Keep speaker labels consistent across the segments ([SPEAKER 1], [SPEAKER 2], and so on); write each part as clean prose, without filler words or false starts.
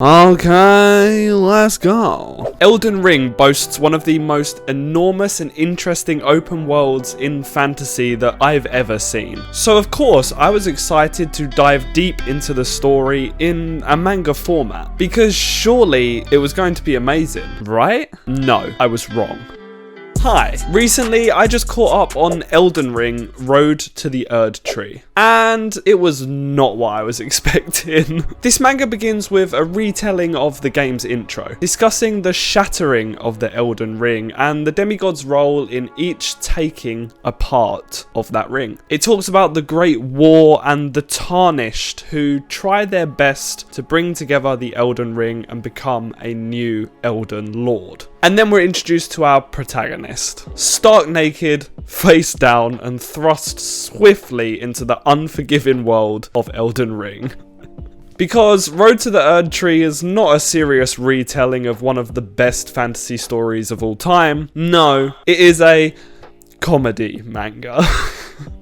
[SPEAKER 1] Okay, let's go. Elden Ring boasts one of the most enormous and interesting open worlds in fantasy that I've ever seen. So of course, I was excited to dive deep into the story in a manga format, because surely it was going to be amazing, right? No, I was wrong. Hi, recently I just caught up on Elden Ring Road to the Erdtree, and it was not what I was expecting. This manga begins with a retelling of the game's intro, discussing the shattering of the Elden Ring and the demigod's role in each taking a part of that ring. It talks about the Great War and the Tarnished who try their best to bring together the Elden Ring and become a new Elden Lord. And then we're introduced to our protagonist, stark naked, face down, and thrust swiftly into the unforgiving world of Elden Ring. Because Road to the Erdtree is not a serious retelling of one of the best fantasy stories of all time. No, it is a comedy manga.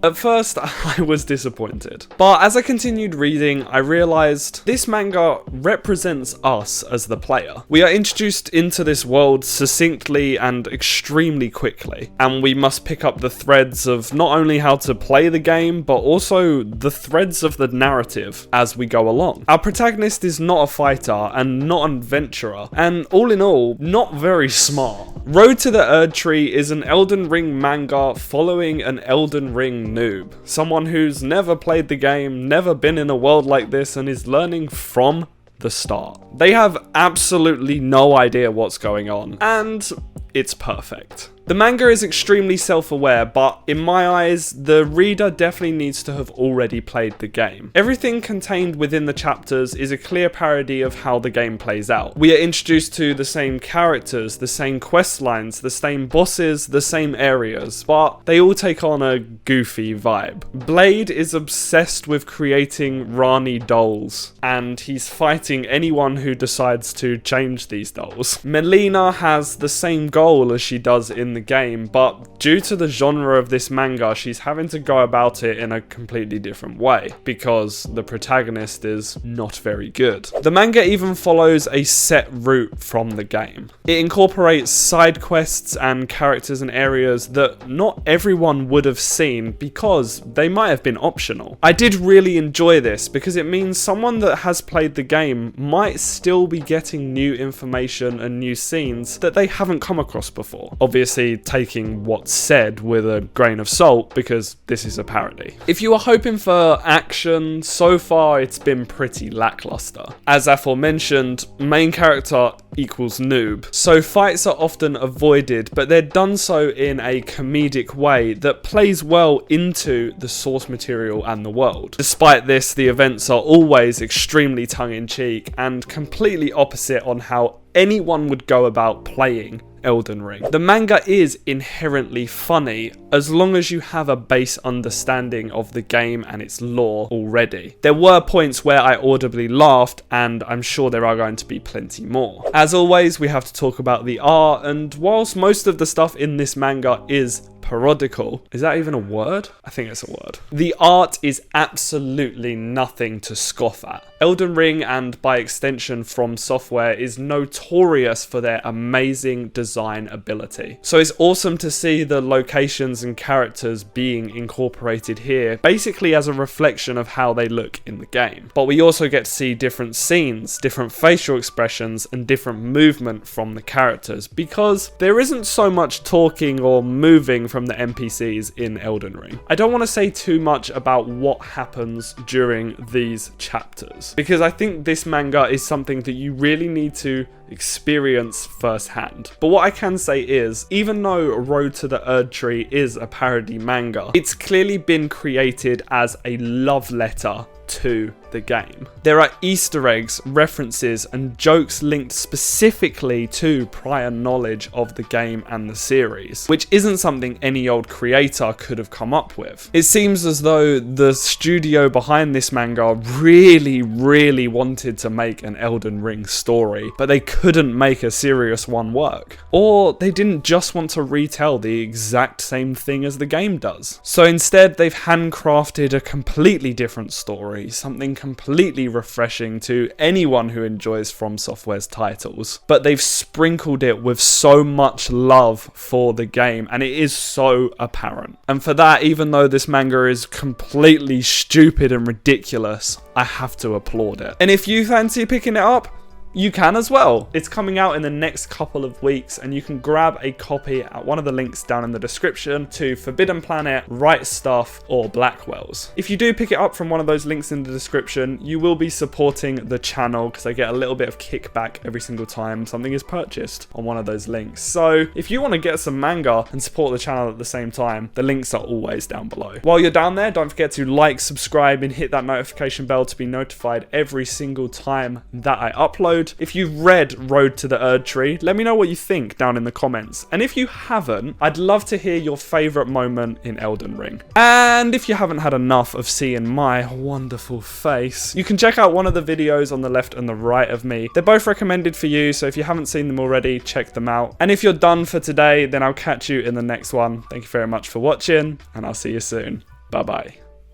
[SPEAKER 1] At first, I was disappointed, but as I continued reading, I realised this manga represents us as the player. We are introduced into this world succinctly and extremely quickly, and we must pick up the threads of not only how to play the game, but also the threads of the narrative as we go along. Our protagonist is not a fighter and not an adventurer, and all in all, not very smart. Road to the Erdtree is an Elden Ring manga following an Elden Ring noob. Someone who's never played the game, never been in a world like this, and is learning from the start. They have absolutely no idea what's going on, and it's perfect. The manga is extremely self-aware, but in my eyes, the reader definitely needs to have already played the game. Everything contained within the chapters is a clear parody of how the game plays out. We are introduced to the same characters, the same quest lines, the same bosses, the same areas, but they all take on a goofy vibe. Blade is obsessed with creating Rani dolls, and he's fighting anyone who decides to change these dolls. Melina has the same goal as she does in the game, but due to the genre of this manga, she's having to go about it in a completely different way because the protagonist is not very good. The manga even follows a set route from the game. It incorporates side quests and characters and areas that not everyone would have seen because they might have been optional. I did really enjoy this because it means someone that has played the game might still be getting new information and new scenes that they haven't come across before. Obviously, taking what's said with a grain of salt because this is a parody. If you are hoping for action, so far it's been pretty lackluster. As aforementioned, main character equals noob, so fights are often avoided, but they're done so in a comedic way that plays well into the source material and the world. Despite this, the events are always extremely tongue-in-cheek and completely opposite on how anyone would go about playing Elden Ring. The manga is inherently funny as long as you have a base understanding of the game and its lore already. There were points where I audibly laughed, and I'm sure there are going to be plenty more. As always, we have to talk about the art, and whilst most of the stuff in this manga is parodical. Is that even a word? I think it's a word. The art is absolutely nothing to scoff at. Elden Ring, and by extension From Software, is notorious for their amazing design ability. So it's awesome to see the locations and characters being incorporated here, basically as a reflection of how they look in the game. But we also get to see different scenes, different facial expressions, and different movement from the characters, because there isn't so much talking or moving from the NPCs in Elden Ring. I don't want to say too much about what happens during these chapters, because I think this manga is something that you really need to experience firsthand. But what I can say is, even though Road to the Erdtree is a parody manga, it's clearly been created as a love letter to the game. There are Easter eggs, references, and jokes linked specifically to prior knowledge of the game and the series, which isn't something any old creator could have come up with. It seems as though the studio behind this manga really wanted to make an Elden Ring story, but they couldn't make a serious one work. Or they didn't just want to retell the exact same thing as the game does. So instead, they've handcrafted a completely different story, something completely refreshing to anyone who enjoys From Software's titles. But they've sprinkled it with so much love for the game, and it is so apparent. And for that, even though this manga is completely stupid and ridiculous, I have to applaud it. And if you fancy picking it up, you can as well. It's coming out in the next couple of weeks, and you can grab a copy at one of the links down in the description to Forbidden Planet, Right Stuff, or Blackwell's. If you do pick it up from one of those links in the description, you will be supporting the channel because I get a little bit of kickback every single time something is purchased on one of those links. So if you want to get some manga and support the channel at the same time, the links are always down below. While you're down there, don't forget to like, subscribe, and hit that notification bell to be notified every single time that I upload. If you've read Road to the Erdtree, let me know what you think down in the comments. And if you haven't, I'd love to hear your favourite moment in Elden Ring. And if you haven't had enough of seeing my wonderful face, you can check out one of the videos on the left and the right of me. They're both recommended for you, so if you haven't seen them already, check them out. And if you're done for today, then I'll catch you in the next one. Thank you very much for watching, and I'll see you soon. Bye bye.